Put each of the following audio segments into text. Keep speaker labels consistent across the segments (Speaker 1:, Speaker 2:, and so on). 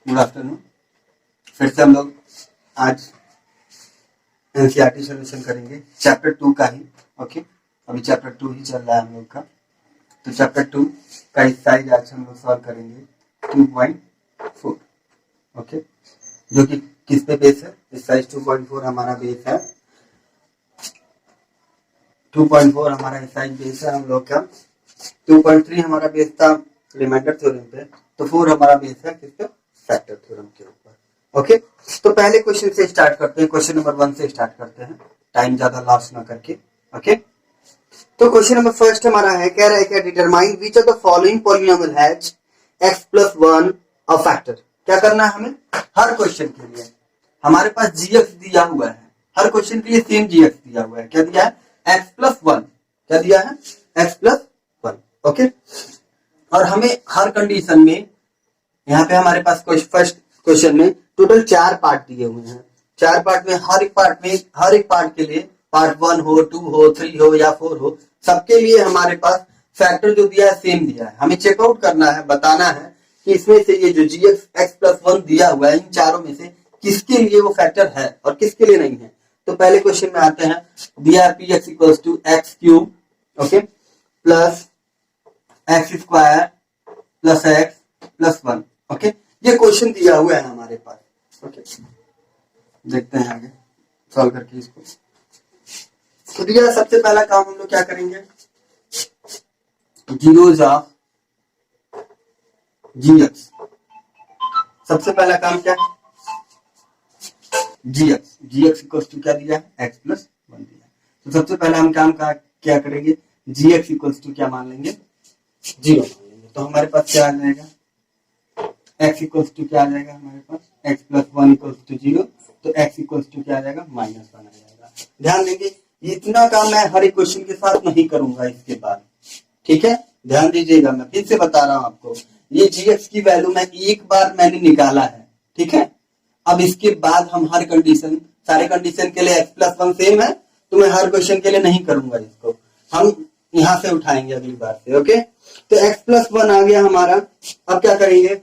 Speaker 1: Good afternoon. फिर से हम लोग आज एनसीईआरटी सॉल्यूशन करेंगे चैप्टर 2 का ही। ओके, अभी चैप्टर 2 ही चल रहा है हम लोग का। तो चैप्टर 2 का एक्सरसाइज आज हम लोग सॉल्व करेंगे 2.4। ओके, जो कि किस पे बेस है? एक्सरसाइज 2.4 हमारा बेस है। 2.4 हमारा एक्सरसाइज बेस है हम लोग का। 2.3 हमारा बेस था रिमाइंडर थ्योरम पे, तो 4 हमारा बेस है किस पे? फैक्टर थ्योरम के ऊपर। ओके, तो पहले क्वेश्चन से स्टार्ट करते हैं। क्वेश्चन नंबर 1 से स्टार्ट करते हैं, टाइम ज्यादा लॉस ना करके। ओके, तो क्वेश्चन नंबर फर्स्ट हमारा है, कह रहा है क्या determine which of the following polynomial has x+1 a factor. क्या करना है हमें? हर क्वेश्चन के लिए हमारे पास gx दिया हुआ है, हर क्वेश्चन के लिए सेम gx दिया हुआ है। क्या दिया है? x+1। क्या दिया है? x+1। ओके, और हमें हर कंडीशन में यहाँ पे हमारे पास फर्स्ट क्वेश्चन में टोटल 4 पार्ट दिए हुए हैं। 4 पार्ट में हर एक पार्ट के लिए पार्ट 1 हो, 2 हो, 3 हो या 4 हो, सबके लिए हमारे पास फैक्टर जो दिया है सेम दिया है। हमें चेकआउट करना है, बताना है कि इसमें से ये जो x+1 दिया हुआ है इन चारों में से किसके लिए वो फैक्टर है और किसके लिए नहीं है। तो पहले क्वेश्चन में आते हैं, दिया है px equals to x3 okay plus x square plus x+1। Okay, ये क्वेश्चन दिया हुआ है हमारे पास। ओके, देखते हैं आगे सॉल्व करके इसको। तो दिया सबसे पहला काम हम लोग क्या करेंगे, जीरोज ऑफ gx। सबसे पहला काम क्या है? gx इक्वल्स टू क्या दिया है? x+1 दिया है। तो सबसे पहला हम काम का क्या करेंगे, gx इक्वल्स टू क्या मान लेंगे? 0 मान लेंगे। तो हमारे पास क्या आ जाएगा? x इक्वल्स टू क्या आ जाएगा हमारे पास? x+1 equals to 0। तो x इक्वल्स टू क्या आ जाएगा? -1 आ जाएगा। ध्यान देंगे, इतना काम मैं हर एक क्वेश्चन के साथ नहीं करूंगा इसके बाद। ठीक है, ध्यान दीजिएगा, मैं फिर से बता रहा हूं आपको, ये gx की वैल्यू मैं एक बार मैंने निकाला है। ठीक है, अब इसके बाद हम हर कंडीशन, सारे कंडीशन के लिए x+1 सेम है, तो मैं हर क्वेश्चन के लिए नहीं करूंगा इसको, हम यहां से उठाएंगे अगली बार से। ओके, तो x+1 आ गया हमारा। अब क्या करेंगे,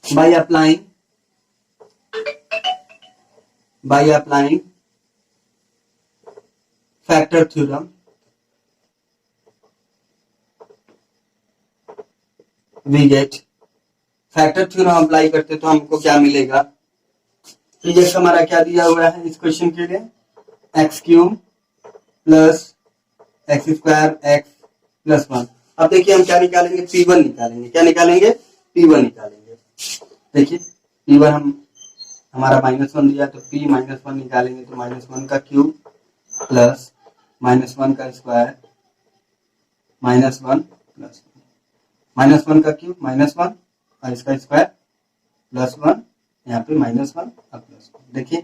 Speaker 1: by applying factor theorem we get, factor theorem apply करते तो हमको क्या मिलेगा? ये हमारा क्या दिया हुआ है इस क्वेश्चन के लिए? x³ plus x² x+1। अब देखिए हम क्या निकालेंगे? P1 निकालेंगे। क्या निकालेंगे? P1 निकालेंगे। देखिए P1 हमारा -1 दिया, तो P-1 निकालेंगे तो -1 का क्यूब प्लस -1 का स्क्वायर -1 प्लस -1 का क्यूब -1 और इसका स्क्वायर +1, यहाँ पे -1 और +1। देखिए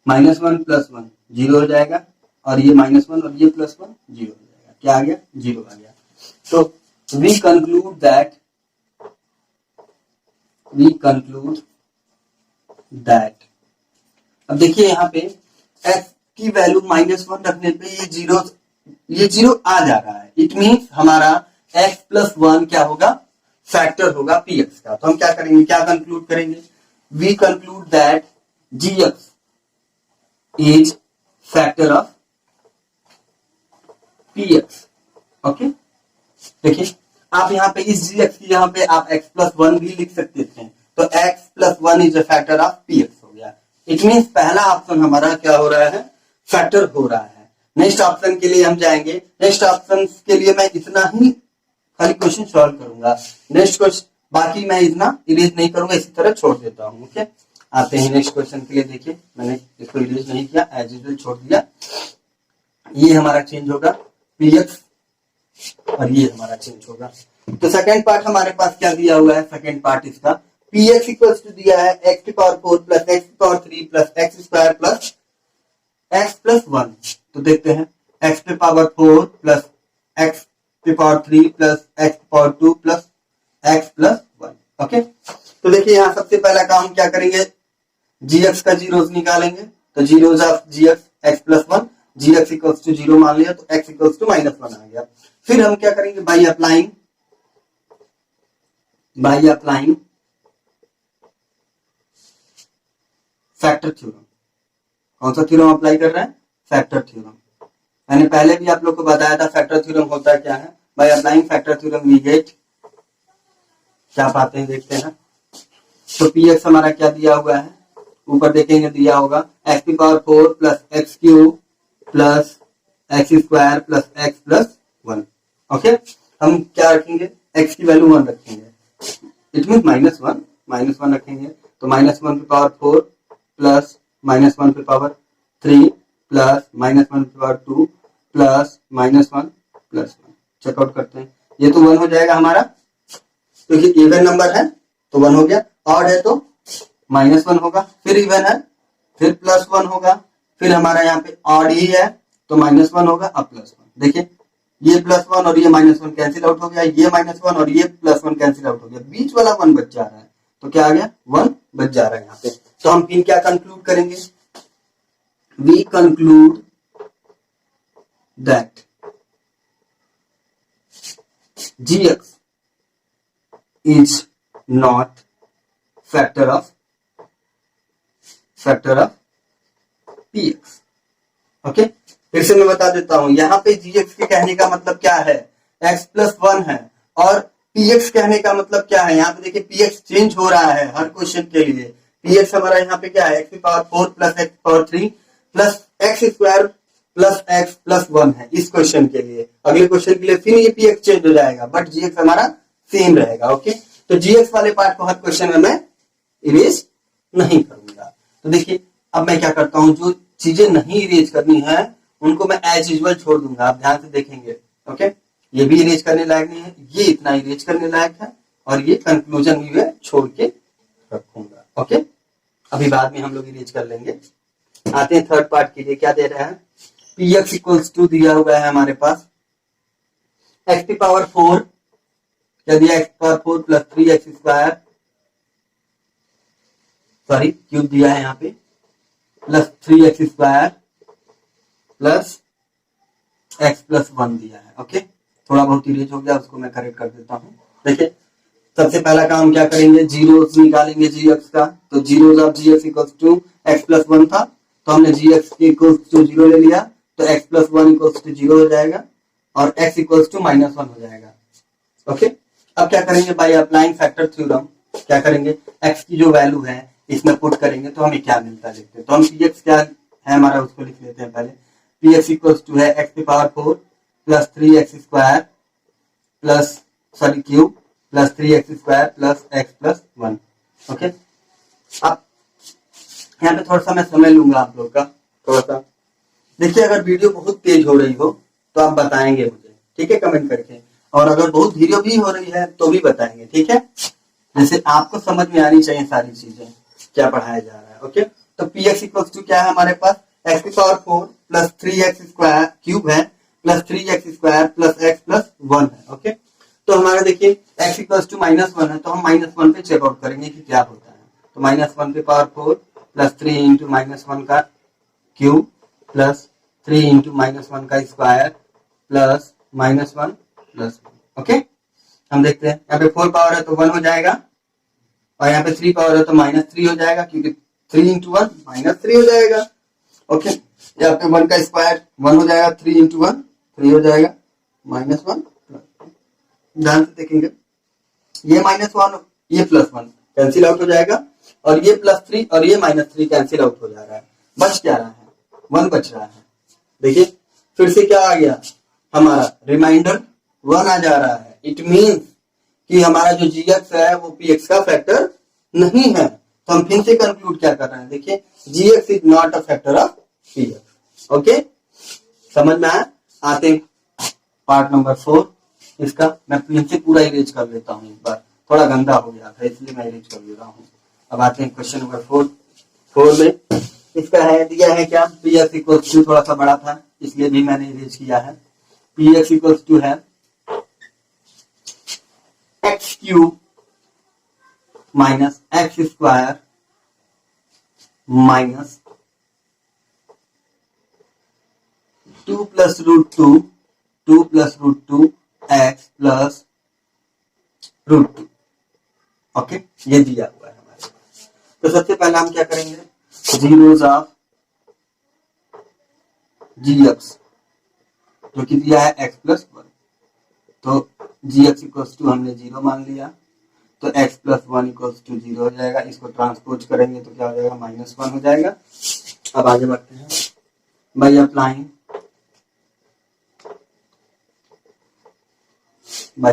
Speaker 1: -1 + 1 0 हो जाएगा, और ये -1 और ये +1 0 हो जाएगा। क्या आ गया? 0 आ गया। तो वी कंक्लूड दैट अब देखिए यहाँ पे x की वैल्यू -1 रखने पे ये जीरो आ जा रहा है। इट मीन्स हमारा x+1 क्या होगा? फैक्टर होगा px का। तो हम क्या करेंगे, क्या कंक्लूड करेंगे? We conclude that gx is factor of px। Okay, देखिए आप यहाँ पे इस gx की यहाँ पे आप x+1 भी लिख सकते थे, तो x+1 is a factor of px हो गया। इट मीन्स पहला ऑप्शन हमारा क्या हो रहा है? फैक्टर हो रहा है। नेक्स्ट ऑप्शन के लिए हम जाएंगे। नेक्स्ट ऑप्शन के लिए मैं इतना ही खाली क्वेश्चन सॉल्व करूंगा। नेक्स्ट क्वेश्चन बाकी मैं इतना इरेज नहीं करूंगा, इसी तरह छोड़ देता हूं। ओके, आते हैं नेक्स्ट क्वेश्चन के लिए। देखिए मैंने इसको इरेज नहीं किया, एज यूजुअल छोड़ दिया। ये हमारा चेंज होगा px और ये हमारा चेंज होगा। तो सेकंड पार्ट हमारे पास क्या दिया हुआ है? सेकंड पार्ट इसका px इक्वल्स टू दिया है x⁴ plus x⁴ plus x² plus x+1। तो देखते हैं x⁴ plus x⁴ plus x⁴ plus x+1। Okay, तो देखिए यहाँ सबसे पहला काम क्या करेंगे, gx का जीरोस निकालेंगे। तो zeros of gx x+1, gx equals to 0 मान लिया, तो x इक्वल्स टू -1 आ गया। फिर हम क्या करेंगे, बाई अप्लाइंग फैक्टर थ्योरम। कौन सा थ्योरम अप्लाई कर रहे हैं? Factor theorem. मैंने पहले भी आप लोग को बताया था फैक्टर थ्योरम होता क्या है। By applying factor theorem we get, क्या पाते हैं देखते हैं। तो पी एक्स हमारा क्या दिया हुआ है, ऊपर देखेंगे दिया होगा एक्स की power 4 plus x cube plus x square plus X plus 1। Okay, हम क्या रखेंगे, एक्स की वैल्यू 1 रखेंगे, इट मीन -1 रखेंगे। तो -1 पे पावर 4 प्लस -1 पे पावर 3 प्लस -1 पे पावर 2 प्लस -1 प्लस 1। चेकआउट करते हैं, ये तो 1 हो जाएगा हमारा, क्योंकि इवन नंबर है तो 1 हो गया, ऑड है तो -1 होगा, फिर इवन है फिर +1 होगा, फिर हमारा यहाँ पे ऑड ही है तो -1 होगा अब +1। देखिए ये +1 और ये -1 कैंसिल आउट हो गया, ये -1 और ये +1 कैंसिल आउट हो गया, बीच वाला 1 बच जा रहा है। तो क्या आ गया, 1 बच जा रहा है यहाँ पे। तो हम फिर क्या कंक्लूड करेंगे, we conclude that gx is not factor of px। Okay, फिर से मैं बता देता हूं, यहाँ पे gx के कहने का मतलब क्या है, x + 1 है, और px कहने का मतलब क्या है, यहाँ पे देखिए px चेंज हो रहा है हर क्वेश्चन के लिए। px हमारा यहाँ पे क्या है, x की power 4 plus x power 3 plus x square plus X plus 1 है इस क्वेश्चन के लिए। अगले क्वेश्चन के लिए फिर ये px चेंज हो जाएगा, बट gx हमारा सेम रहेगा। ओके, तो gx वाले पार्ट को हर क्वेश्चन में मैं इरेज नहीं करूंगा। तो देखिए अब मैं क्या करता हूं, जो चीजें नहीं इरेज करनी है उनको मैं एज यूजुअल छोड़ दूंगा, आप ध्यान से देखेंगे। ओके, ये भी इरेज करने लायक नहीं है, ये इतना इरेज करने लायक है, और ये कंक्लूजन भी मैं छोड़ के रखूंगा। ओके, अभी बाद में हम लोग इरेज कर लेंगे। आते हैं थर्ड पार्ट के लिए, क्या दे रहा है, px इक्वल्स टू दिया हुआ है हमारे पास x की पावर 4, क्या दिया, x power 4 plus 3x square, sorry cube दिया है यहाँ पे, plus 3x square plus x plus 1 दिया है। ओके, थोड़ा बहुत इरेज हो गया, उसको मैं करेक्ट कर देता हूँ। देखिए सबसे पहला काम क्या करेंगे, जीरोस निकालेंगे gx का, तो zeros of gx equals to x plus 1 था, तो हमने gx इक्वल्स टू 0 ले लिया, तो x प्लस 1 इक्वल्स टू 0 हो जाएगा, और x इक्वल्स टू -1 हो जाएगा। ओके, अब क्या करेंगे, बाय अप्लाइंग फैक्टर थ्योरम क्या करेंगे, x की जो वैल्यू है इसमें पुट करेंगे तो हमें क्या मिलता है देखते हैं। तो हम px क्या है हमारा उसको लिख लेते हैं पहले, px इक्वल्स टू है x की power 4 plus 3x square plus sorry cube plus 3x square plus x plus 1। Okay, अब यहाँ पे थोड़ा सा मैं समय लूंगा आप लोग का, थोड़ा सा देखिए, अगर वीडियो बहुत तेज हो रही हो तो आप बताएंगे मुझे, ठीक है, कमेंट करके, और अगर बहुत धीरे भी हो रही है तो भी बताएंगे, ठीक है, जैसे आपको समझ में आनी चाहिए सारी चीजें क्या पढ़ाया जा रहा है। ओके, तो px इक्वल्स टू क्या है हमारे पास, x की power 4 plus 3x square cube है plus 3x square plus x plus 1 है। ओके, तो हमारा देखिए x इक्वल्स टू -1 है, तो हम -1 पे चेकआउट करेंगे कि क्या होता है। तो -1 पे पावर 4 प्लस 3 इंटू -1 का क्यूब प्लस 3 इंटू -1 का स्क्वायर प्लस -1 प्लस 1। ओके, हम देखते हैं, यहाँ पे 4 पावर है तो 1 हो जाएगा, और यहाँ पे 3 पावर है तो -3 हो जाएगा, क्योंकि 3 इंटू 1 -3 हो जाएगा। ओके, यहाँ पे 1 का स्क्वायर 1 हो जाएगा, 3 इंटू 1 3 हो जाएगा, -1। ध्यान से देखेंगे, ये -1 ये +1 कैंसिल आउट हो जाएगा, और ये +3 और ये -3 कैंसिल आउट हो जा रहा है, बच क्या रहा है, 1 बच रहा है। देखिए फिर से क्या आ गया हमारा, रिमाइंडर 1 आ जा रहा है, इट मीन्स कि हमारा जो gx है वो px का फैक्टर नहीं है। तो हम फिर से कंक्लूड क्या कर रहे हैं, देखिए gx is not a factor of px। Okay, समझ में आया। आते हैं पार्ट नंबर 4, इसका मैं फिर से पूरा इरेज कर लेता हूँ, एक बार थोड़ा गंदा हो गया था इसलिए मैं इरेज कर ले रहा हूँ। अब आते हैं क्वेश्चन नंबर 4 में, इसका है दिया है क्या, px इक्वल्स टू, थोड़ा सा बड़ा था इसलिए भी मैंने इरेज किया है, px इक्वल्स टू है x cube minus x square minus 2 plus √2 plus √2 x plus √2। Okay, ये दिया हुआ है हमारे पास। तो सबसे पहले हम क्या करेंगे, जीरोज ऑफ जी एक्स जो कि दिया है एक्स प्लस वन, तो जी एक्स इक्वल्स टू हमने जीरो मान लिया, तो x plus one equals to zero हो जाएगा। इसको ट्रांसपोज करेंगे तो क्या हो जाएगा, माइनस वन हो जाएगा। अब आगे बढ़ते हैं by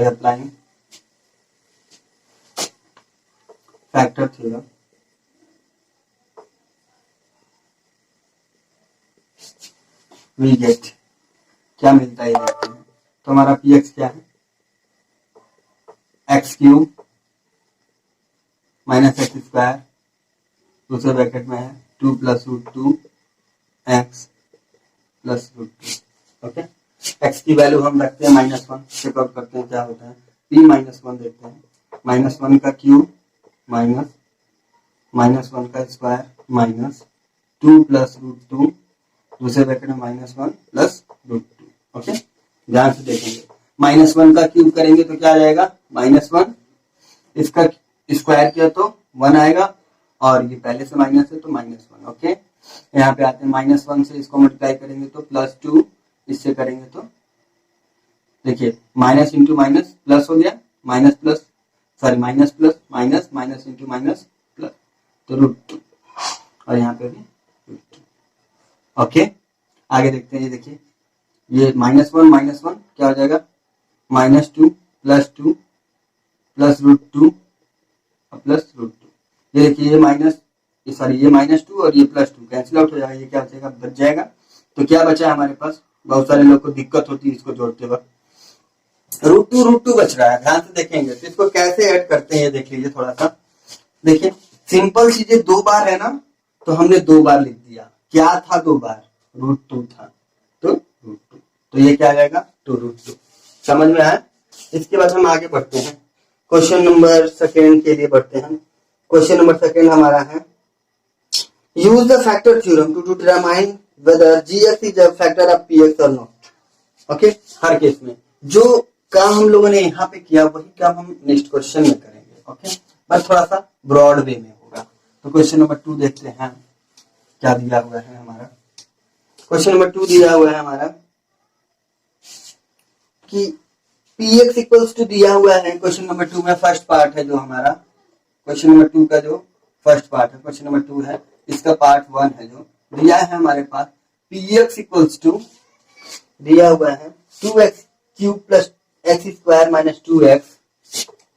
Speaker 1: applying factor theorem, we get क्या मिलता है देखते हैं। तो हमारा पी एक्स क्या है, x cube minus x square, दूसरे ब्रैकेट में है two plus root two x plus root two. Okay, x की वैल्यू हम रखते हैं माइनस वन, चेकआउट करते हैं क्या होता है। पी माइनस वन देखते हैं, माइनस वन का क्यूब माइनस माइनस वन का square minus two plus root two, दूसरे ब्रैकेट में minus one plus root two. Okay, ध्यान से देखेंगे, माइनस वन का क्यूब करेंगे तो क्या आ जाएगा, माइनस वन, इसका स्क्वायर किया तो वन आएगा, और ये पहले से माइनस है तो माइनस वन। ओके, यहाँ पे आते हैं माइनस वन से इसको मल्टीप्लाई करेंगे तो प्लस टू, इससे करेंगे तो देखिए माइनस इंटू माइनस प्लस हो गया, minus plus sorry minus plus minus, minus into minus plus, तो रूट टू, और यहाँ पे भी रूट टू। ओके, आगे देखते हैं, ये देखिए ये माइनस वन क्या हो जाएगा, minus two plus root two plus root two. ये देखिए ये माइनस सॉरी ये माइनस टू और ये प्लस टू कैंसिल आउट हो जाएगा, ये क्या बचेगा, बच जाएगा। तो क्या बचा है हमारे पास, बहुत सारे लोग को दिक्कत होती है इसको जोड़ते वक्त, रूट टू बच रहा है। ध्यान से देखेंगे तो इसको कैसे ऐड करते हैं, ये देख लीजिए थोड़ा सा। देखिए सिंपल चीजें दो बार है ना, तो हमने दो बार लिख दिया, क्या था दो बार, रूट टू था, तो रूट टू, तो ये क्या आ जाएगा, टू रूट टू। समझ में आया। इसके बाद हम आगे बढ़ते हैं, क्वेश्चन नंबर सेकेंड के लिए बढ़ते हैं। क्वेश्चन नंबर सेकेंड हमारा है, use the factor theorem to determine whether g x is a factor of p x और नॉट। ओके, हर केस में जो काम हम लोगों ने यहाँ पे किया वही काम हम नेक्स्ट क्वेश्चन में करेंगे। ओके, बस थोड़ा सा ब्रॉड वे में होगा। तो क्वेश्चन नंबर टू देखते हैं क्या दिया हुआ है हमारा। क्वेश्चन नंबर टू दिया हुआ है हमारा कि px इक्वल्स टू दिया हुआ है। क्वेश्चन नंबर टू में फर्स्ट पार्ट है जो हमारा, क्वेश्चन नंबर टू का जो फर्स्ट पार्ट है, क्वेश्चन नंबर टू है, इसका पार्ट वन है जो दिया है हमारे पास, px इक्वल्स टू दिया हुआ है two x cube plus x square minus two x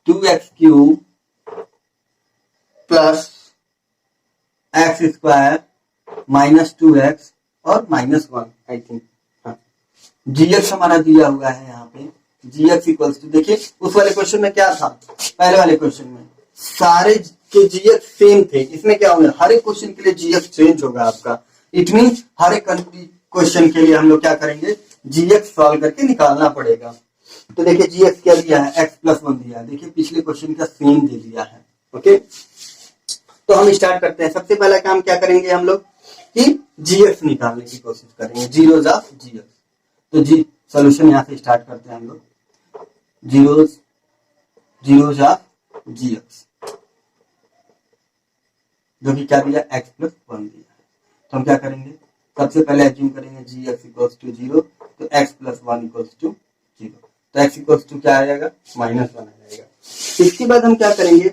Speaker 1: cube plus x square minus two x और माइनस वन, आई थिंक हाँ। जीएक्स हमारा दिया हुआ है यहाँ पे, जीएक्स इक्वल्स टू, देखिए उस वाले क्वेश्चन में क्या था, पहले वाले क्वेश्चन में सारे के जीएक्स सेम थे, इसमें क्या होगा, हर एक क्वेश्चन के लिए जीएक्स चेंज होगा आपका। इट मीन हर एक क्वेश्चन के लिए हम लोग क्या करेंगे, जीएक्स सॉल्व करके निकालना पड़ेगा। तो देखिए जीएक्स क्या दिया है, एक्स प्लस वन दिया है, देखिए पिछले क्वेश्चन का सेम दे दिया है। ओके, तो हम स्टार्ट करते हैं। सबसे पहला काम क्या करेंगे हम लोग कि जीएक्स निकालने की कोशिश करेंगे, जीरोज ऑफ जीएक्स। तो जी सॉल्यूशन यहाँ से स्टार्ट करते हैं हम लोग, जीरोज ऑफ जीएक्स जो कि क्या दिया, एक्स प्लस वन दिया है। तो हम क्या करेंगे, सबसे पहले एज्यूम करेंगे जी एक्स इक्वल्स टू जीरो, तो x plus one equals to zero, तो एक्स इक्वल्स टू क्या आ जाएगा, माइनस वन आ जाएगा। इसके बाद हम क्या करेंगे,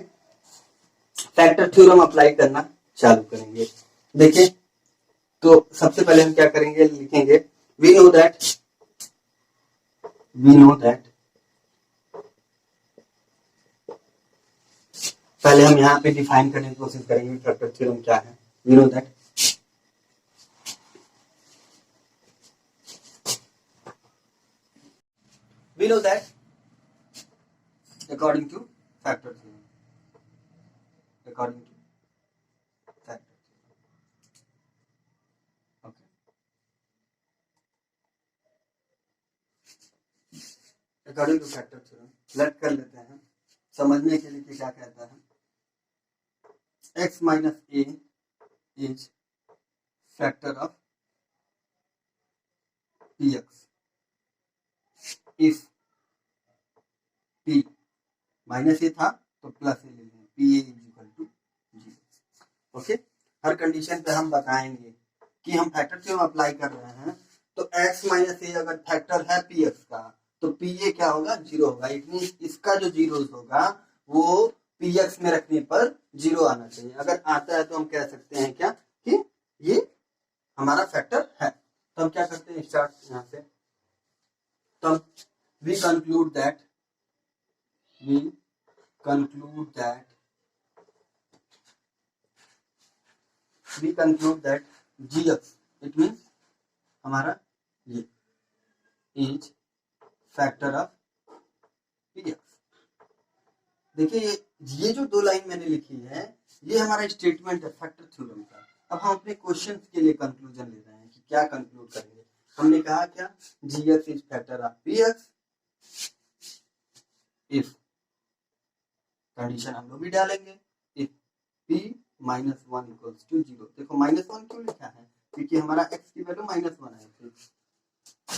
Speaker 1: फैक्टर थ्योरम अप्लाई करना चालू करेंगे। देखिए तो सबसे पहले हम क्या करेंगे, लिखेंगे वी नो दैट पहले हम यहाँ पे डिफाइन करने की कोशिश करेंगे फैक्टर थ्योरम क्या है। We know that according to factor theorem, according to factor theorem, okay, according to factor theorem let कर लेते हैं समझने के लिए कि क्या कहता है, x minus a is factor of px इफ p माइनस ए था तो प्लस ए ले लेंगे, P a is equal to 0। Okay, हर कंडीशन पे हम बताएंगे कि हम फैक्टर थ्योरम अप्लाई कर रहे हैं, तो x माइनस ए अगर फैक्टर है पी एक्स का, तो पी ए क्या होगा, जीरो होगा। इट मीन इसका जो जीरोस होगा वो पी एक्स में रखने पर जीरो आना चाहिए। अगर आता है तो हम कह सकते हैं क्या कि ये हमारा फैक्टर है। तो हम क्या करते हैं, स्टार्ट यहाँ से। तो we conclude that gx, it mean हमारा ये is factor of P x. देखिए ये जो दो लाइन मैंने लिखी है ये हमारा स्टेटमेंट है फैक्टर थ्योरम का। अब हम अपने क्वेश्चन के लिए कंक्लूजन ले रहे हैं कि क्या कंक्लूड करेंगे। हमने कहा क्या, gx is factor of P x if, condition हम लोग भी डालेंगे, if p minus one equals to zero. देखो माइनस वन क्यों लिखा है, क्योंकि हमारा x की वैल्यू माइनस वन है।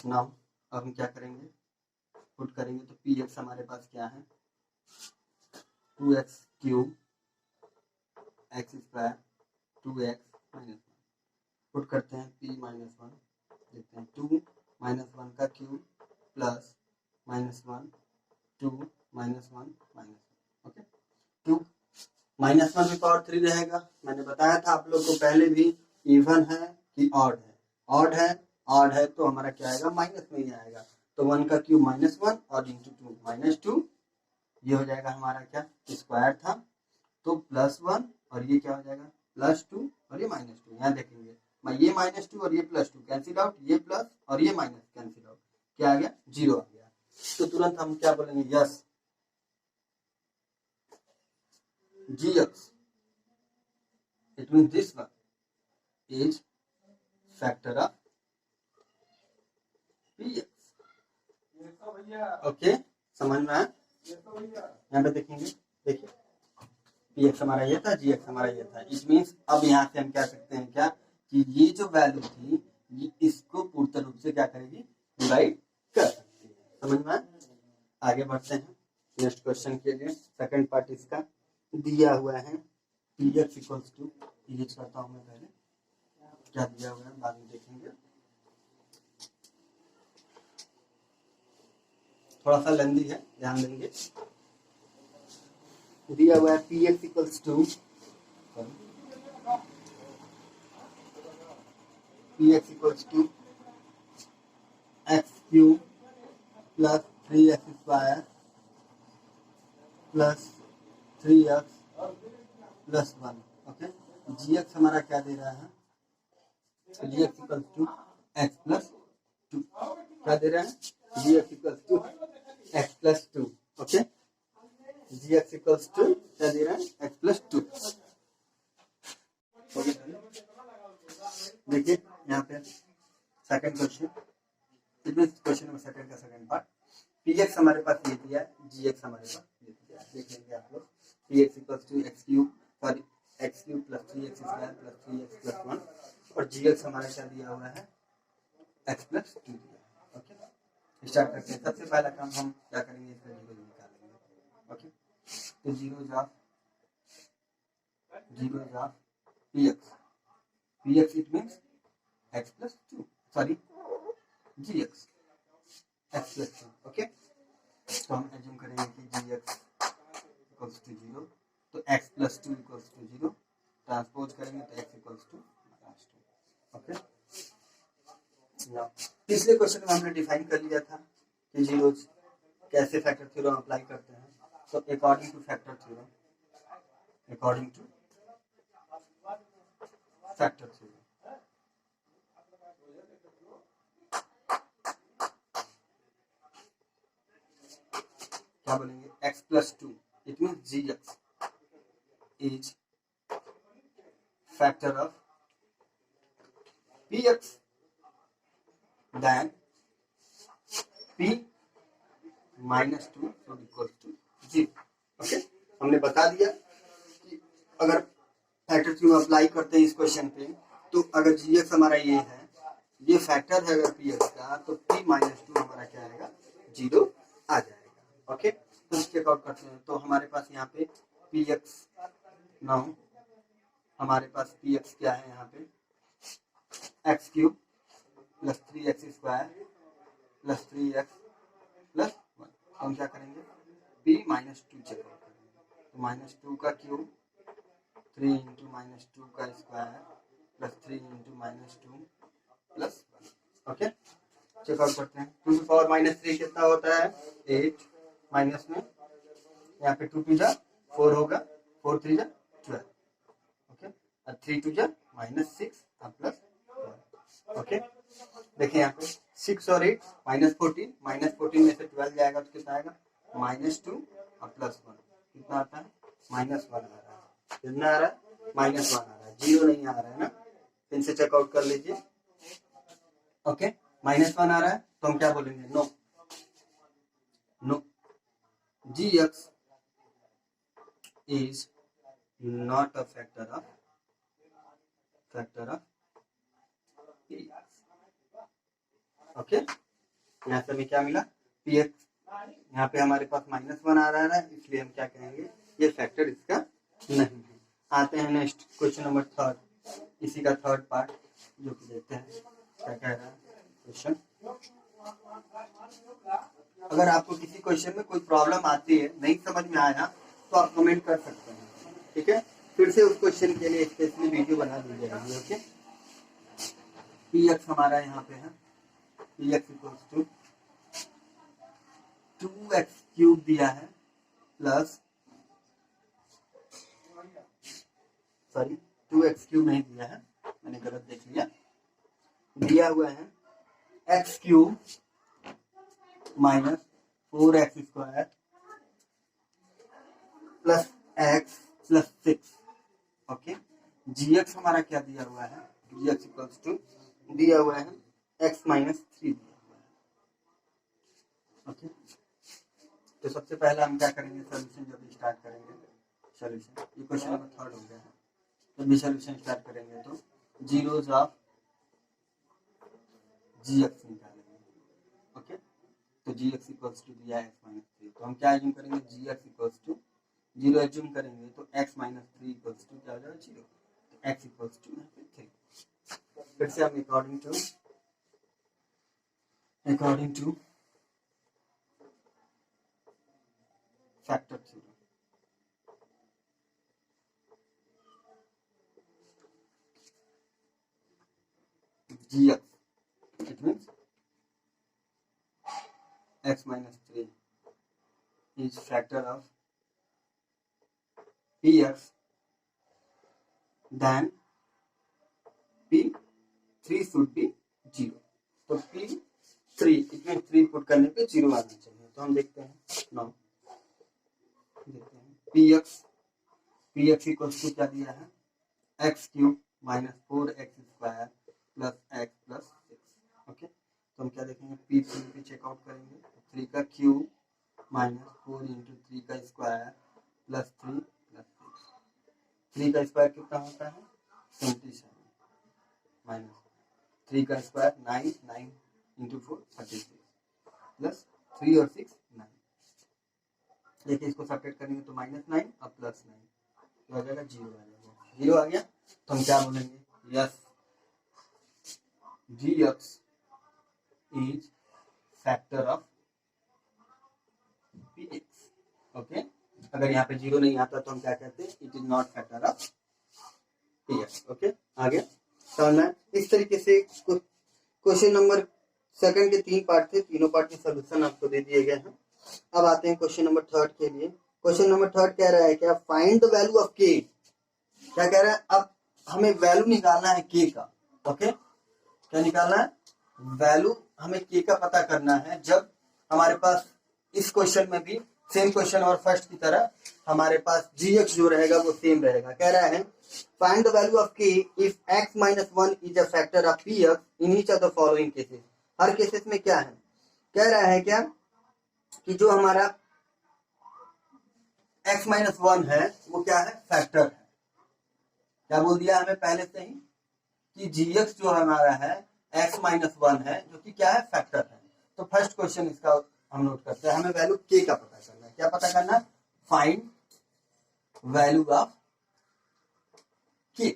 Speaker 1: नाउ अब हम क्या करेंगे, पुट करेंगे तो पी एक्स हमारे पास क्या है, 2x cube x square 2x minus one. Put करते हैं p माइनस वन, देखते हैं 2 माइनस वन का cube plus minus one 2 minus one minus one. Okay, 2 minus one में पावर 3 रहेगा। मैंने बताया था आप लोग को पहले भी, इवन है कि ऑड है। ऑड है तो हमारा क्या आएगा, माइनस में ही आएगा। तो 1 का क्यूब माइनस वन और इंटू 2 माइनस 2, ये हो जाएगा हमारा क्या, स्क्वायर था तो प्लस वन, और ये क्या हो जाएगा प्लस 2 और ये माइनस 2। यहाँ देखेंगे ये माइनस 2 और ये प्लस 2 कैंसिल आउट, ये प्लस और ये माइनस कैंसिल आउट, क्या आ गया, जीरो आ गया। तो तुरंत हम क्या बोलेंगे, yes gx, it means this one is factor of px। Okay, समझ में आया। यहाँ पे देखेंगे, देखिए px हमारा ये था, gx हमारा ये था। इट मीन्स अब यहाँ से हम कह सकते हैं क्या कि ये जो वैल्यू थी ये इसको पूर्ण रूप से क्या करेगी, डिवाइड कर सकती है। समझ में आया। आगे बढ़ते हैं नेक्स्ट क्वेश्चन के लिए। सेकंड पार्ट इसका दिया हुआ है, px इक्वल्स टू, यूज करता हूं मैं पहले, क्या दिया हुआ है बाद में देखेंगे, थोड़ा सा लेंदी है, ध्यान देंगे। दिया हुआ है px equals to, px equals to x cube plus 3x square plus 3x plus 1। Okay, gx हमारा क्या दे रहा है, gx equals to x plus 2। क्या दे रहा है, gx equals to x plus 2। Okay, gx equals to क्या दे रहा है, x प्लस 2। देखिए यहाँ पे second question, question number second का सेकंड पार्ट, px हमारे पास ये दिया है, gx हमारे पास ये दिया है। देख लेंगे आप लोग, px equals to x cube, sorry x cube plus 3x square plus 3x plus 1, और gx हमारा क्या दिया हुआ है, x प्लस 2 दिया है। ओके, स्टार्ट करते हैं। सबसे पहला काम हम क्या करेंगे, इसका जीरो निकालेंगे। ओके, तो जीरो जा px it means x plus 2, sorry gx x plus 2। Okay, तो हम एज्यूम करेंगे कि gx इक्वल्स टू 0, तो x plus 2 equals to 0, transpose करेंगे तो x इक्वल्स टू माइनस 2। ओके, पिछले क्वेश्चन में हमने डिफाइन कर लिया था कि जीरोस कैसे फैक्टर थ्योरम अप्लाई करते हैं। तो अकॉर्डिंग टू फैक्टर थ्योरम, क्या बोलेंगे, x plus 2, it mean gx is factor of px then p minus 2 equal to 0। Okay, हमने बता दिया कि अगर फैक्टर थ्योरम अप्लाई करते हैं इस क्वेश्चन पे, तो अगर gx हमारा ये है, ये फैक्टर है अगर px का, तो p माइनस 2 हमारा क्या आएगा, 0 आ जाएगा। ओके, तो चेकआउट करते हैं। तो हमारे पास यहाँ पे px नाउ हमारे पास पी एक्स क्या है यहाँ पे, x cube plus 3x² plus 3x plus 1। हम क्या करेंगे, p -2 चेकआउट करेंगे, तो -2 का क्यूब 3 इंटू -2 का square plus 3 into -2 plus 1। Okay, check out करते हैं। 2 की पावर -3 कितना होता है, 8 माइनस में यहाँ पे 2 2 जा 4 होगा, 4 3 जा 12। ओके, और 3 2 जा -6 और प्लस 1। ओके, देखिए यहाँ पे 6 और 8 -14, -14 में से 12 जाएगा तो कितना आएगा, -2 और प्लस 1 कितना आता है, -1 आ रहा है। कितना आ रहा है, -1 आ रहा है, 0 नहीं आ रहा है ना। फिर से चेकआउट कर लीजिए। ओके, -1 आ रहा है तो हम क्या बोलेंगे, no no gx is not a factor of px। Okay, यहाँ से हमें क्या मिला, px, यहाँ पे हमारे पास -1 आ रहा है, इसलिए हम क्या कहेंगे, ये फैक्टर इसका नहीं है। आते हैं नेक्स्ट क्वेश्चन नंबर 3, इसी का थर्ड पार्ट, जो कि देखते हैं क्या कह रहा है क्वेश्चन। अगर आपको किसी क्वेश्चन में कोई प्रॉब्लम आती है, नहीं समझ में आया, तो आप कमेंट कर सकते हैं, ठीक है। फिर से उस क्वेश्चन के लिए स्पेशली वीडियो बना दीजिएगा। ओके, पी एक्स हमारा यहाँ पे है, P X equals to 2x³ दिया है प्लस, सॉरी 2x³ नहीं दिया है, मैंने गलत देख लिया, दिया हुआ है x³ minus 4x² plus x plus 6। Okay, gx हमारा क्या दिया हुआ है, gx इक्वल्स टू दिया हुआ है x -3 दिया हुआ है। ओके, तो सबसे पहले हम क्या करेंगे, सोल्यूशन जब स्टार्ट करेंगे, सोल्यूशन, ये क्वेश्चन नंबर 3 हो गया है, जब भी सोल्यूशन स्टार्ट करेंगे तो जीरोज ऑफ gx निकालेंगे। ओके, तो gx इक्वल्स टू दिया है x -3, तो हम क्या एज्यूम करेंगे, gx इक्वल्स टू 0 एज्यूम करेंगे तो x -3 इक्वल्स टू क्या हो जाएगा, 0, तो x इक्वल्स टू यहाँ पे 3। फिर से हम according two factor theorem, gx it means x -3 is factor of px, then p3 should be 0, तो p3 इसमें 3 पुट करने पे 0 आना चाहिए। तो हम देखते हैं, नाउ देखते हैं px इक्वल्स टू क्या दिया है, x³ minus 4x² plus x plus 6। Okay, तो हम क्या देखेंगे, p3 पे चेकआउट करेंगे, 3 का क्यूब माइनस 4 इंटू 3 का स्क्वायर प्लस 3 प्लस 6। 3 का स्क्वायर कितना होता है, 77 माइनस 3 का स्क्वायर 9, 9 इंटू 4 36 प्लस 3 और 6 9। देखिए इसको सेपरेट करेंगे तो -9 और प्लस 9 हो जाएगा, 0 आ जाएगा। 0 आ गया तो हम क्या बोलेंगे, yes gx is factor of px। Okay, अगर यहाँ पे 0 नहीं आता तो हम क्या कहते हैं, it is not factor of px। Okay, आगे समझना। इस तरीके से क्वेश्चन नंबर सेकंड के 3 पार्ट थे, तीनों पार्ट के सोल्यूशन आपको दे दिए गए हैं। अब आते हैं क्वेश्चन नंबर 3 के लिए। क्वेश्चन नंबर 3 कह रहा है क्या, find the value of k। क्या कह रहा है, अब हमें वैल्यू निकालना है k का। ओके, क्या निकालना है, वैल्यू हमें k का पता करना है। जब हमारे पास इस क्वेश्चन में भी सेम क्वेश्चन और फर्स्ट की तरह हमारे पास gx जो रहेगा वो सेम रहेगा। कह रहा है find the value of k if x -1 is a factor of px in each of the following cases. Her cases में क्या है, कह रहा है क्या कि जो हमारा x -1 है वो क्या है, फैक्टर है। क्या बोल दिया हमें पहले से ही कि gx जो हमारा है x -1 है, जो कि क्या है, फैक्टर है। तो फर्स्ट क्वेश्चन इसका हम नोट करते हैं, हमें वैल्यू k का पता करना है। क्या पता करना है, find value of k।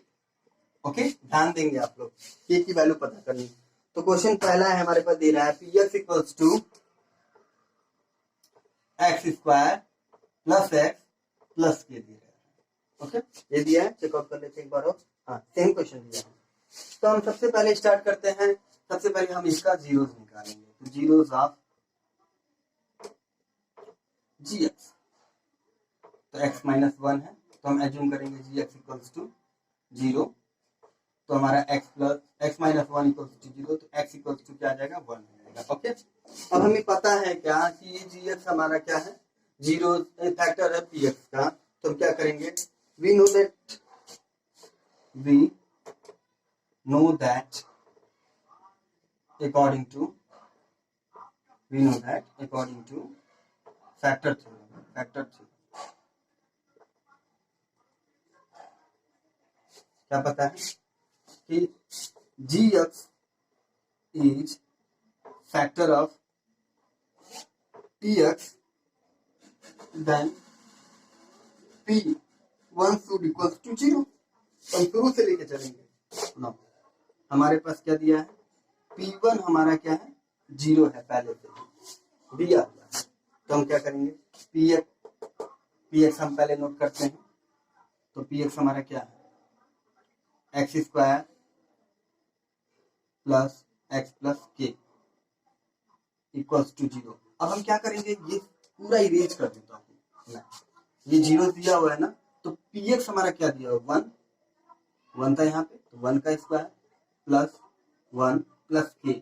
Speaker 1: Okay, ध्यान देंगे आप लोग, के की वैल्यू पता करनी। तो क्वेश्चन पहला है हमारे पास दे रहा है P X equals to X square plus X plus K दे रहा है। ओके, ये दिया है, चेकआउट कर लेते हैं एक बार और। हाँ, सेम क्वेश्चन दिया है। तो हम सबसे पहले स्टार्ट करते हैं, सबसे पहले हम इसका जीरोस निकालेंगे। तो जीरोस ऑफ जी एक्स, तो एक्स माइनस वन है, तो हम एज्यूम करेंगे जी एक्स इक्वल्स टू जीरो। तो हमारा X plus X minus one equals to zero, तो एक्स इक्वल्स टू क्या आ जाएगा, वन हो जाएगा। ओके, अब हमें पता है क्या कि ये जी एक्स हमारा क्या है, जीरो फैक्टर है पी एक्स का। तो हम क्या करेंगे, we know that according to factor theorem क्या पता है कि G x is factor of P x then P one should equal to zero. हम शुरू से लेके चलेंगे ना, हमारे पास क्या दिया है, पी वन हमारा क्या है, जीरो है, पहले से दिया हुआ है। तो हम क्या करेंगे, पी एक्स हम पहले नोट करते हैं। तो पी एक्स हमारा क्या है, x square plus X plus के इक्वल्स टू जीरो। अब हम क्या करेंगे, ये पूरा इरेज कर देता हूँ, ये जीरो दिया हुआ है ना, तो पी एक्स हमारा क्या दिया हुआ, वन था यहाँ पे, तो वन का स्क्वायर प्लस वन प्लस के।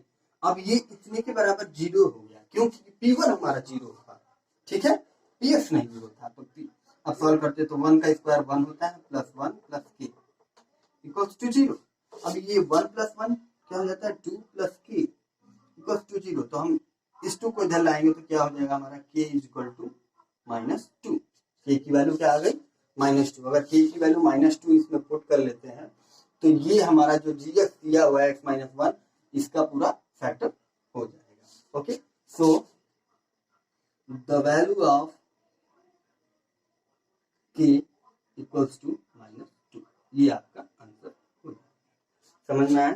Speaker 1: अब ये इतने के बराबर जीरो हो गया, क्योंकि पी वन हमारा जीरो था, ठीक है, पी एक्स नहीं जीरो था। तो अब सॉल्व करते तो वन का स्क्वायर वन होता है, प्लस वन प्लस के इक्वल्स टू जीरो। अब ये वन प्लस वन क्या हो जाता है, टू प्लस के इक्वल्स टू जीरो। तो हम इस टू को इधर लाएंगे तो क्या हो जाएगा हमारा, K is equal to minus two. K की वैल्यू क्या आ गई, माइनस टू। अगर के की वैल्यू माइनस टू इसमें पुट कर लेते हैं तो ये हमारा जो जी एक्स दिया हुआ है एक्स माइनस वन, इसका पूरा फैक्टर हो जाएगा। Okay, so the value of K equals to minus two, ये आपका आंसर हो जाएगा। समझ में आया?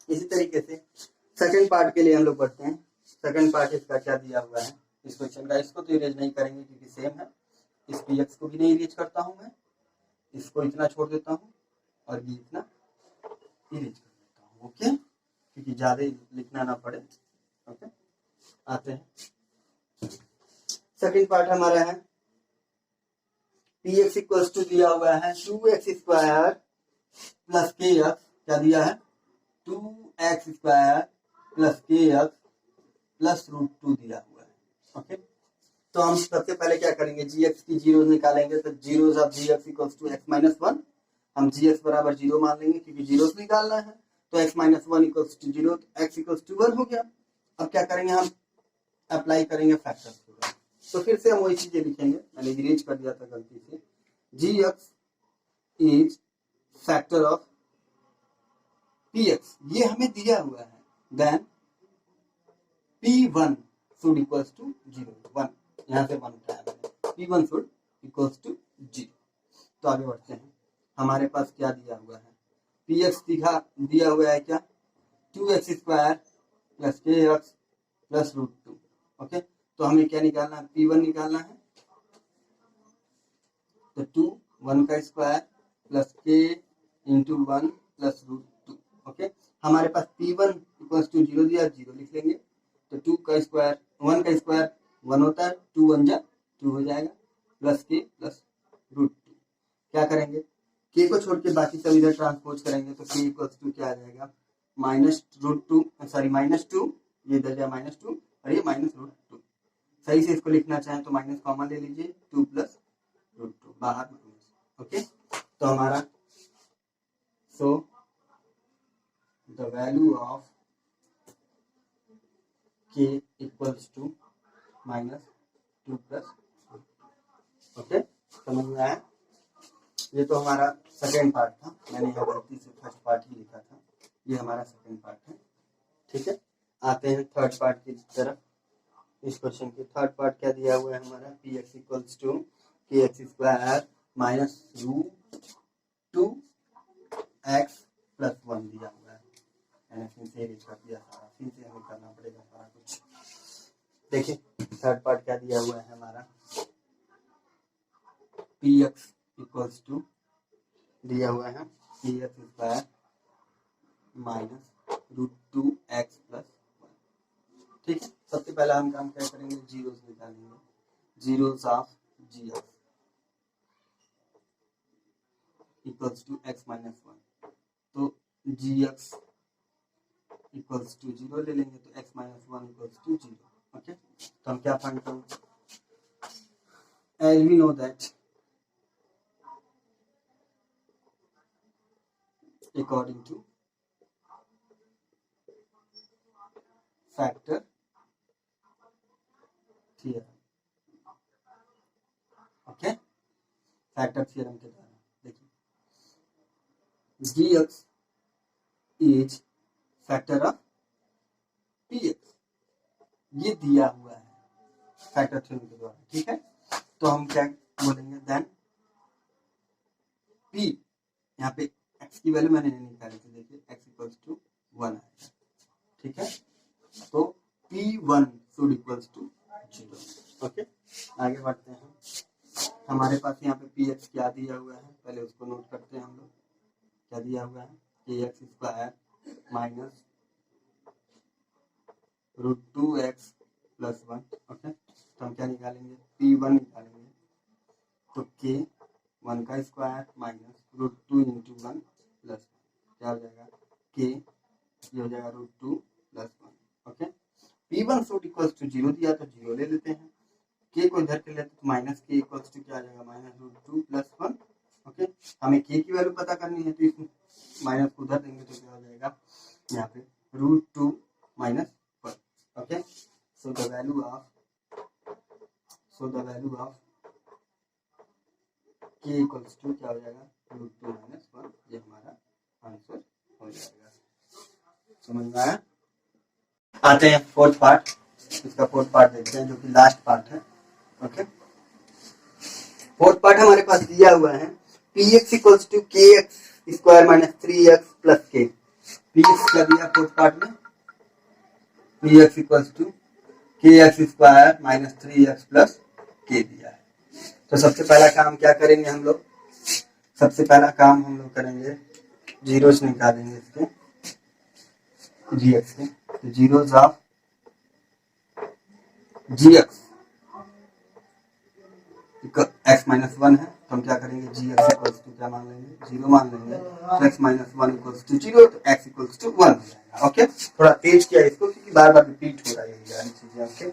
Speaker 1: इसी तरीके से सेकंड पार्ट के लिए हम लोग पढ़ते हैं। सेकंड पार्ट इसका क्या दिया हुआ है इस क्वेश्चन का, इसको तो इरेज नहीं करेंगे क्योंकि सेम है। इस पी एक्स को भी नहीं इरेज करता हूं मैं, इसको इतना छोड़ देता हूं और ये इतना इरेज कर देता हूं। ओके, क्योंकि ज्यादा लिखना ना पड़े। ओके, आते हैं सेकंड पार्ट हमारा है पी एक्स इक्वल्स टू दिया हुआ है two X square plus K x, क्या दिया है, two X square plus K X plus root to दिया हुआ है। ओके, तो हम सबसे पहले क्या करेंगे, जी एक्स की जीरो निकालेंगे। तो zero of G x equals to x minus one, हम जी एक्स बराबर जीरो मान लेंगे क्योंकि जीरो निकालना है। तो x minus one equals to zero, तो एक्स इक्वल्स टू वन हो गया। अब क्या करेंगे, हम अप्लाई करेंगे फैक्टर थ्योरम। तो फिर से हम वही चीजें लिखेंगे, मैंने इरेज कर दिया था गलती से। G x is factor of P x, ये हमें दिया हुआ है, then P one should equals to zero, one यहाँ से वन उठाया मैंने, P one should equals to zero. तो आगे बढ़ते हैं, हमारे पास क्या दिया हुआ है, पी एक्स दिया हुआ है क्या, two X square plus K X plus root two. Okay, तो हमें क्या निकालना है, पी वन निकालना है। तो टू वन का square plus k into one plus root two. Okay, हमारे पास P one equals to zero दिया, जीरो लिख लेंगे। तो टू का स्क्वायर, वन का स्क्वायर वन होता है, टू वन जा टू हो जाएगा, प्लस के प्लस रूट टू। क्या करेंगे, के को छोड़ के बाकी सब इधर ट्रांसपोज करेंगे। तो के इक्वल्स टू क्या आ जाएगा, minus root two, sorry minus two, ये इधर जाए माइनस टू और ये माइनस रूट टू। सही से इसको लिखना चाहें तो माइनस कॉमन ले लीजिए, टू प्लस रूट टू बाहर माइनस। ओके, तो हमारा so the value of K equals to minus two plus. Okay, समझ में आया? ये तो हमारा सेकेंड पार्ट था, मैंने यहाँ गलती से फर्स्ट पार्ट ही लिखा था, ये हमारा सेकेंड पार्ट है। ठीक है, आते हैं थर्ड पार्ट की तरफ। इस क्वेश्चन के थर्ड पार्ट क्या दिया हुआ है हमारा, P X equals to K X square minus root two x plus 1 दिया हुआ है। मैंने फिर से रेज कर दिया सारा, फिर से हमें करना पड़ेगा सारा कुछ। देखिए थर्ड पार्ट क्या दिया हुआ है हमारा, पी एक्स इक्वल्स टू दिया हुआ है P X square minus root 2x plus 1। ठीक है, सबसे पहला हम काम क्या करेंगे, जीरोस निकालेंगे, zeros of G x equals to x minus 1। तो जी एक्स इक्वल्स टू जीरो ले लेंगे, तो x minus 1 equals to zero. Okay, तो हम क्या फाइंड करेंगे, as we know that according to factor theorem। Okay, factor theorem के द्वारा देखिए G x is factor of P x, ये दिया हुआ है फैक्टर थ्योरम के द्वारा। ठीक है, तो हम क्या बोलेंगे, देन पी, यहाँ पे एक्स की वैल्यू मैंने नहीं निकाली थी, देखिए एक्स इक्वल्स टू 1 आएगा। ठीक है, तो P1 should equals to 0। Okay, आगे बढ़ते हैं। हमारे पास यहाँ पे पी एक्स क्या दिया हुआ है, पहले उसको नोट करते हैं हम लोग। क्या दिया हुआ है, K X square minus root 2x plus 1। Okay, तो हम क्या निकालेंगे, P1 निकालेंगे, तो के 1 का square minus root 2 into 1 plus 1, क्या हो जाएगा, के ये हो जाएगा root 2 plus 1। Okay, P1 should equals to 0 दिया तो 0 ले लेते हैं, के को इधर के लेते तो माइनस के इक्वल्स टू क्या आ जाएगा, माइनस रूट 2 प्लस 1। ओके, हमें के की वैल्यू पता करनी है, तो इस माइनस को उधर देंगे तो क्या हो जाएगा, यहाँ पे root 2 minus 1। Okay, so the value of K equals to क्या हो जाएगा, रूट 2 माइनस 1। ये हमारा आंसर हो जाएगा। समझ में आया? आते हैं फोर्थ पार्ट, इसका फोर्थ पार्ट देखते हैं जो कि लास्ट पार्ट है। ओके, फोर्थ पार्ट हमारे पास दिया हुआ है P X equals to K X square minus 3x plus के। पी एक्स क्या दिया फोर्थ पार्ट में, P X equals to K X square minus 3x plus के दिया है। तो सबसे पहला काम क्या करेंगे हम लोग, सबसे पहला काम हम लोग करेंगे, जीरोस निकालेंगे इसके जी एक्स के, तो zeros of G X X minus 1 है, तो हम क्या करेंगे, जी एक्स इक्वल्स टू क्या मान लेंगे, 0 मान लेंगे, तो एक्स माइनस 1 इक्वल्स टू 0, तो एक्स इक्वल्स टू 1 हो जाएगा। ओके, थोड़ा तेज किया इसको क्योंकि बार बार रिपीट हो रहा है ये सारी चीजें। ओके,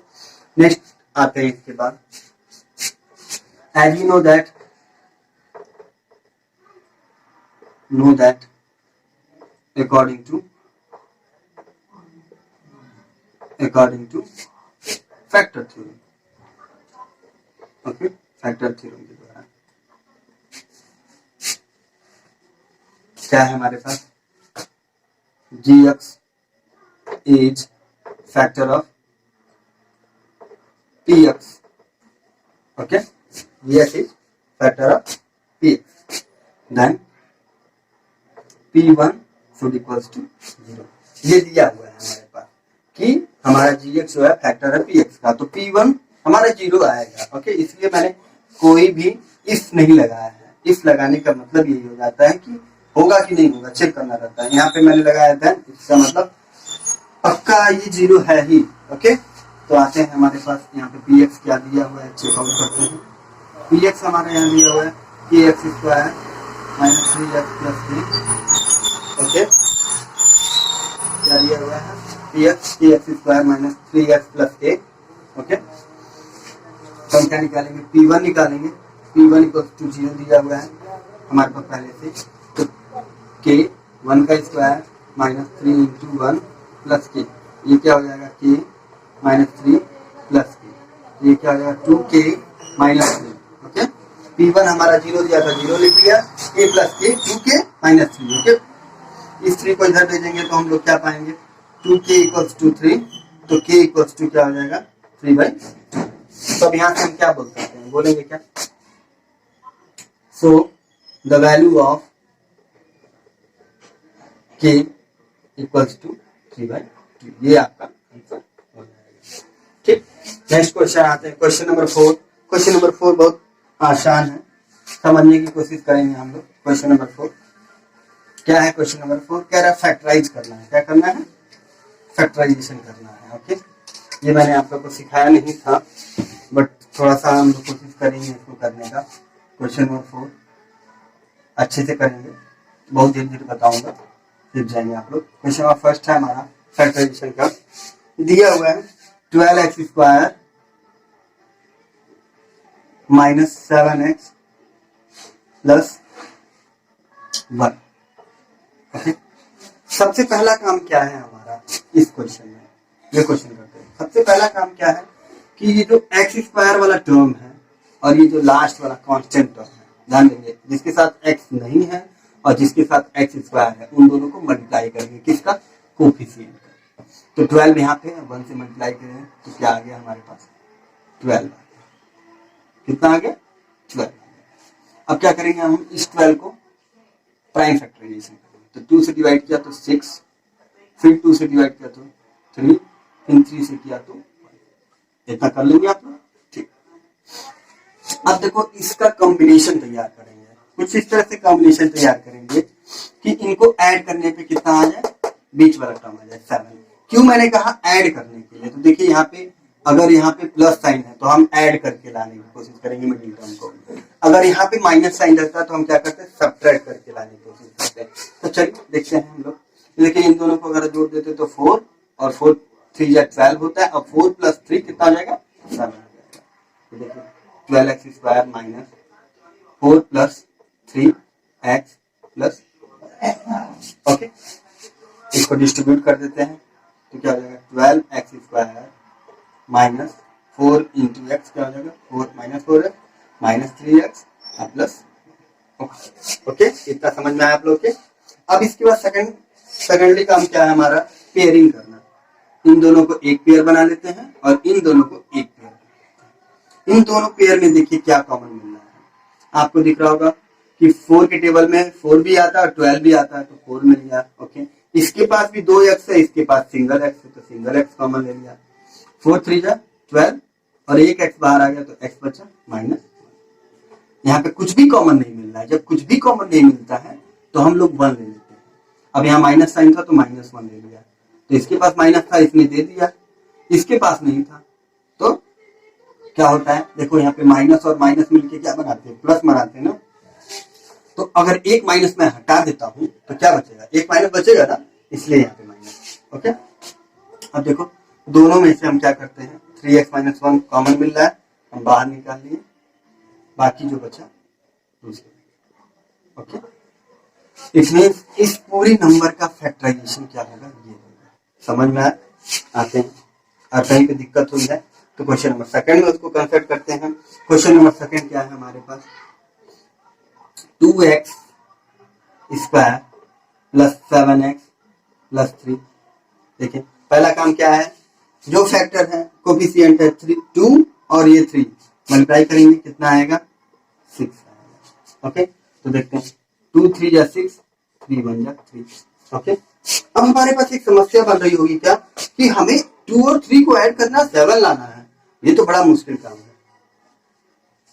Speaker 1: नेक्स्ट आते हैं इसके बाद, as you know that according to factor theorem। Okay, factor theorem के द्वारा क्या है हमारे पास, G x is factor of P x. Okay, G x is factor of P x, then P1 should equals to 0। ये दिया हुआ है हमारे पास कि हमारा जी एक्स जो है फैक्टर है पी एक्स का, तो P1 हमारा 0 आएगा। ओके, इसलिए मैंने कोई भी इफ नहीं लगाया है। इफ लगाने का मतलब यही हो जाता है कि होगा कि नहीं होगा, चेक करना रहता है। यहाँ पे मैंने लगाया था, इसका मतलब पक्का ये 0 है ही। ओके, तो आते हैं हमारे पास यहाँ पे पी एक्स क्या दिया हुआ है, चेकआउट करते हैं। पी एक्स हमारे यहाँ दिया हुआ है K X square minus 3x plus 3। Okay, क्या दिया हुआ है, पी एक्स के X square minus 3x plus के। ओके, तो हम क्या निकालेंगे, P1 निकालेंगे, P1 इक्वल्स टू 0 दिया हुआ है हमारे पास पहले से, तो के 1 का स्क्वायर माइनस 3 इंटू 1 प्लस के, ये क्या हो जाएगा, के माइनस 3 प्लस के, ये क्या हो जाएगा 2k माइनस 3। ओके, P1 हमारा 0 दिया था, 0 लिख लिया, k प्लस के 2k माइनस 3। ओके, इस 3 को इधर भेजेंगे तो हम लोग क्या पाएंगे, 2k इक्वल्स टू 3, तो k इक्वल्स टू क्या हो जाएगा 3/2। तो अब यहाँ से हम क्या बोल सकते हैं, बोलेंगे क्या, सो the value of K equals to 3/2, ये आपका आंसर हो जाएगा। ठीक, नेक्स्ट क्वेश्चन आते हैं, क्वेश्चन नंबर 4। क्वेश्चन नंबर 4 बहुत आसान है, समझने की कोशिश करेंगे हम लोग। क्वेश्चन नंबर 4 क्या है? क्वेश्चन नंबर 4 कह रहा है फैक्टराइज करना है। क्या करना है? फैक्टराइजेशन करना है। ओके, ये मैंने आप लोग को सिखाया नहीं था, बट थोड़ा सा हम लोग कोशिश करेंगे इसको करने का। क्वेश्चन नंबर 4 अच्छे से करेंगे, बहुत धीरे धीरे बताऊंगा, सीख जाएंगे आप लोग। क्वेश्चन नंबर फर्स्ट है हमारा फैक्टराइजेशन का, दिया हुआ है 12x² minus 7x plus 1। Okay, सबसे पहला काम क्या है हमारा इस क्वेश्चन में? ये क्वेश्चन करते हैं, सबसे पहला काम क्या है कि ये जो x² वाला टर्म है और ये जो लास्ट वाला कांस्टेंट टर्म है, ध्यान देंगे, जिसके साथ x नहीं है और जिसके साथ x² है, उन दोनों को मल्टीप्लाई करेंगे। किसका? कोफिशिएंट का। तो 12 यहाँ पे 1 से मल्टीप्लाई करें तो क्या आ गया हमारे पास? 12। कितना आ गया? 12। अब क्या करेंगे हम? इस 12 को प्राइम फैक्टराइजेशन करेंगे। तो 2 से डिवाइड किया तो 6, फिर 2 से डिवाइड किया तो 3, फिर 3 से किया तो 1। इतना कर लेंगे आप लोग। ठीक, अब देखो इसका कॉम्बिनेशन तैयार करेंगे, कुछ इस तरह से कॉम्बिनेशन तैयार करेंगे कि इनको ऐड करने पे कितना आ जाए? बीच वाला टर्म आ जाए 7। क्यों मैंने कहा ऐड करने के लिए? तो देखिए यहाँ पे अगर यहाँ पे प्लस साइन है तो हम ऐड करके लाने की कोशिश करेंगे मिडिल टर्म को। अगर यहाँ पे माइनस साइन रहता है तो हम क्या करते हैं? सब्ट्रैक्ट करके लाने की कोशिश करते हैं। तो चलिए देखते हैं हम लोग। देखिए इन दोनों को अगर जोड़ देते तो 4 और 4 3 या 12 होता है। अब 4 प्लस 3 कितना हो जाएगा? 7 हो जाएगा। तो देखिए 12x² minus 4 plus 3x plus, okay, इसको डिस्ट्रीब्यूट कर देते हैं तो क्या हो जाएगा? 12x² माइनस 4 इंटू एक्स, क्या हो जाएगा? 4 minus 4x minus 3x plus, okay, इतना समझ में आया आप लोग के? अब इसके बाद सेकेंडली काम क्या है हमारा? पेयरिंग करना। इन दोनों को एक पेयर बना लेते हैं और इन दोनों को एक पेयर। इन दोनों पेयर में देखिए क्या कॉमन मिल रहा है आपको, दिख रहा होगा कि 4 के टेबल में 4 भी आता है और 12 भी आता है, तो 4 मिल गया। ओके, इसके पास भी 2x है, इसके पास सिंगल x है, तो सिंगल x कॉमन ले लिया। 4 3 जा 12 और एक x बाहर आ गया तो x बचा माइनस। यहाँ पे कुछ भी कॉमन नहीं मिल रहा है। जब कुछ भी कॉमन नहीं मिलता है तो हम लोग 1 ले लेते हैं। अब यहाँ माइनस साइन था तो -1 ले लिया, तो इसके पास माइनस था इसने दे दिया, इसके पास नहीं था तो क्या होता है? देखो यहाँ पे माइनस और माइनस मिलके क्या बनाते हैं? प्लस बनाते हैं ना। तो अगर एक माइनस मैं हटा देता हूं तो क्या बचेगा? एक माइनस बचेगा ना, इसलिए यहाँ पे माइनस। ओके, अब देखो दोनों में से हम क्या करते हैं? 3x - 1 कॉमन मिल रहा है, हम बाहर निकाल लिए, बाकी जो बचा दूसरे। ओके, इसमें इस पूरी नंबर का फैक्टराइजेशन क्या होगा? ये होगा। समझ में आते हैं? और कहीं पे दिक्कत हुई है तो क्वेश्चन नंबर सेकंड में उसको कंसिडर करते हैं। क्वेश्चन नंबर सेकंड क्या है हमारे पास? 2x² plus 7x plus 3। देखिए पहला काम क्या है? जो फैक्टर है कोफिशिएंट है 2 और ये 3 मल्टीप्लाई करेंगे, कितना आएगा? 6 आएगा। ओके, तो देखते हैं 2 3 जा 6, 3 1 जा 3। ओके, अब हमारे पास एक समस्या बन रही होगी क्या कि हमें 2 और 3 को ऐड करना, 7 लाना है। ये तो बड़ा मुश्किल काम है,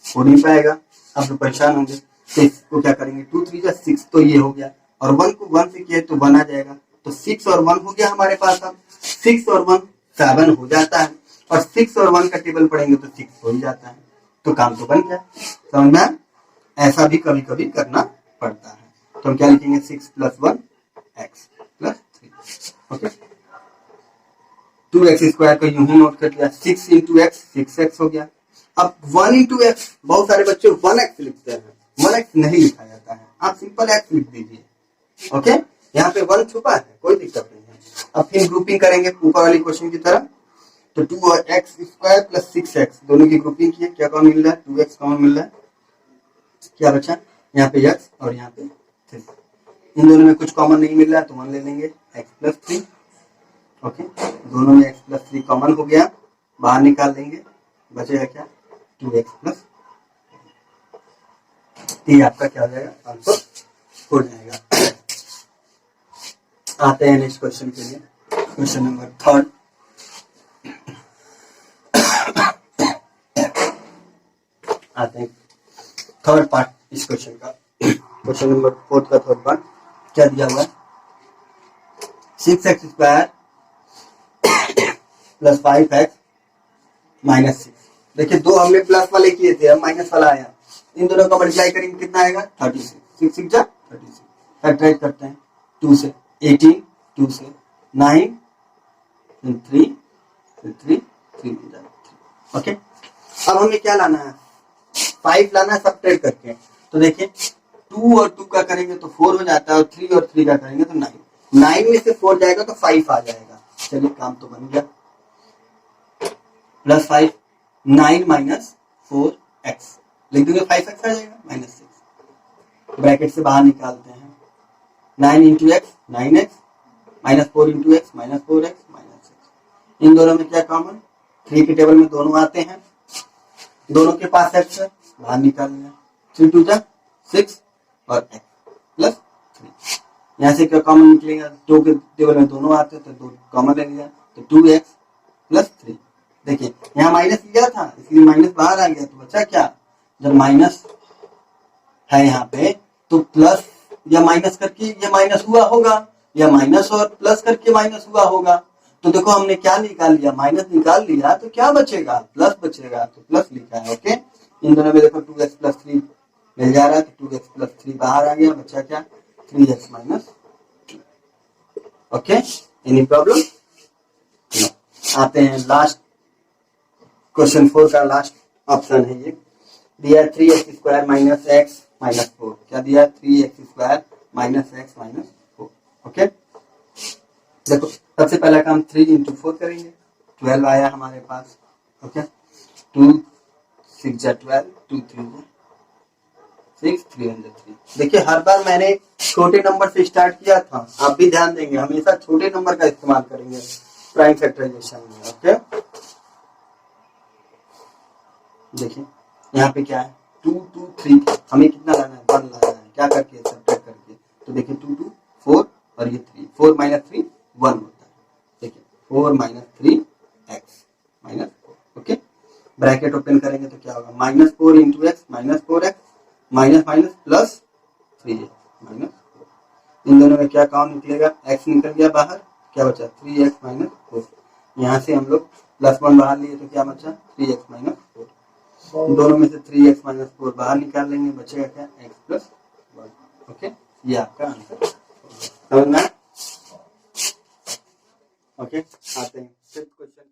Speaker 1: हो नहीं पाएगा। आप तो परेशान होंगे। तो इसको क्या करेंगे? 2 3 जा 6 तो ये हो गया, और 1 को 1 से किया तो 1 आ जाएगा, तो 6 और 1 हो गया हमारे पास। अब 6 और 1 7 हो जाता है, और 6 और 1 का टेबल पढ़ेंगे तो 6 हो ही जाता है, तो काम तो बन गया। समझ में? ऐसा भी कभी कभी करना पड़ता है। तो हम क्या लिखेंगे? 6 + 1 x + 3। ओके, 2x² को यूं ही नोट कर लिया, 6 × x 6x हो गया। अब 1 × x, बहुत सारे बच्चे 1x लिखते हैं, 1x नहीं लिखा जाता है, आप सिंपल x लिख दीजिए। ओके, यहाँ पे 1 छुपा है, कोई दिक्कत नहीं है। अब फिर ग्रुपिंग करेंगे ऊपर वाली क्वेश्चन की तरह, तो 2x² + 6x दोनों की ग्रुपिंग की है, क्या कॉमन मिल रहा है? 2x कॉमन मिल रहा है, क्या बचा? यहाँ पे x और यहाँ पे 3। इन दोनों में कुछ कॉमन नहीं मिल रहा है तो 1 ले लेंगे, x + 3। ओके, दोनों में x + 3 कॉमन हो गया, बाहर निकाल लेंगे, बचेगा क्या? 2x + 3। आपका क्या हो जाएगा? आंसर हो जाएगा। आते हैं नेक्स्ट क्वेश्चन के लिए, क्वेश्चन नंबर थर्ड। आते हैं थर्ड पार्ट इस क्वेश्चन का, क्वेश्चन नंबर फोर्थ का थर्ड पार्ट। क्या दिया हुआ है, 6x² प्लस 5x माइनस 6। देखिए दो हमने प्लस वाले किए थे, अब माइनस वाला आया, इन दोनों का मल्टीप्लाई करेंगे कितना आएगा 36, 6 6 जा 36, फैक्टराइज करते हैं 2 से 18, 2 से 9, 3 3 3 मिल जाएगा। ओके, अब हमें क्या लाना है, 5 लाना है सब्ट्रैक्ट करके। तो देखिए 2 और 2 का करेंगे तो 4 हो जाता है, और 3 और 3 का करेंगे तो 9, 9 में से 4 जाएगा तो 5 आ जाएगा। चलिए काम तो बन गया, प्लस 5, 9 माइनस 4x लिख देंगे, 5x आ जाएगा माइनस 6, ब्रैकेट से बाहर निकालते हैं 9 into x 9x minus 4 into x minus 4x minus 6। इन दोनों में क्या कॉमन, 3 के टेबल में दोनों आते हैं, दोनों के पास x है, बाहर निकाल लिया, 3 2 जा 6 और x प्लस 3। यहाँ से क्या कॉमन निकलेगा, 2 के टेबल में दोनों आते हैं तो 2 कॉमन ले लिया, तो 2x प्लस 3। देखिए यहाँ माइनस लिया था इसलिए माइनस बाहर आ गया, तो बचा क्या, जब माइनस है यहाँ पे तो प्लस या माइनस करके ये माइनस हुआ होगा, या माइनस और प्लस करके माइनस हुआ होगा। तो देखो हमने क्या निकाल लिया, माइनस निकाल लिया, तो क्या बचेगा, प्लस बचेगा, तो प्लस लिखा है। ओके, इन दोनों में देखो 2x प्लस 3 मिल जा रहा है, तो 2x प्लस 3 बाहर आ गया, बचा क्या 3x minus 2। Okay, any problem? आते हैं लास्ट क्वेश्चन 4 का लास्ट ऑप्शन है, ये दिया 3x² माइनस x माइनस 4। क्या दिया, 3x² minus x minus 4। Okay, देखो सबसे पहला काम 3 इंटू 4 करेंगे, 12 आया हमारे पास। ओके, 2 6 जा 12, 2 3 जा 6, 3 3। देखिए हर बार मैंने छोटे नंबर से स्टार्ट किया था, आप भी ध्यान देंगे हमेशा छोटे नंबर का इस्तेमाल करेंगे प्राइम फैक्टराइजेशन में। ओके, देखिए यहाँ पे क्या है, 2 2 3, हमें कितना लाना है, 1 लाना है, क्या करके सब्ट्रैक्ट करके। तो देखिए 2 2 4 और ये 3, 4 माइनस 3 1 होता है। देखिए 4 minus 3 x minus 4। Okay, bracket open करेंगे तो क्या होगा, minus 4 into x minus 4x minus minus plus 3x minus 4। इन दोनों में क्या काम निकलेगा, x निकल गया बाहर, क्या बचा 3x माइनस 4। यहाँ से हम लोग प्लस 1 बाहर लिए तो क्या बचा 3x माइनस 4। दोनों में से 3x माइनस 4 बाहर निकाल लेंगे, बचेगा क्या x प्लस 1। ओके, ये आपका आंसर समझ में। ओके, आते हैं फिफ्थ क्वेश्चन।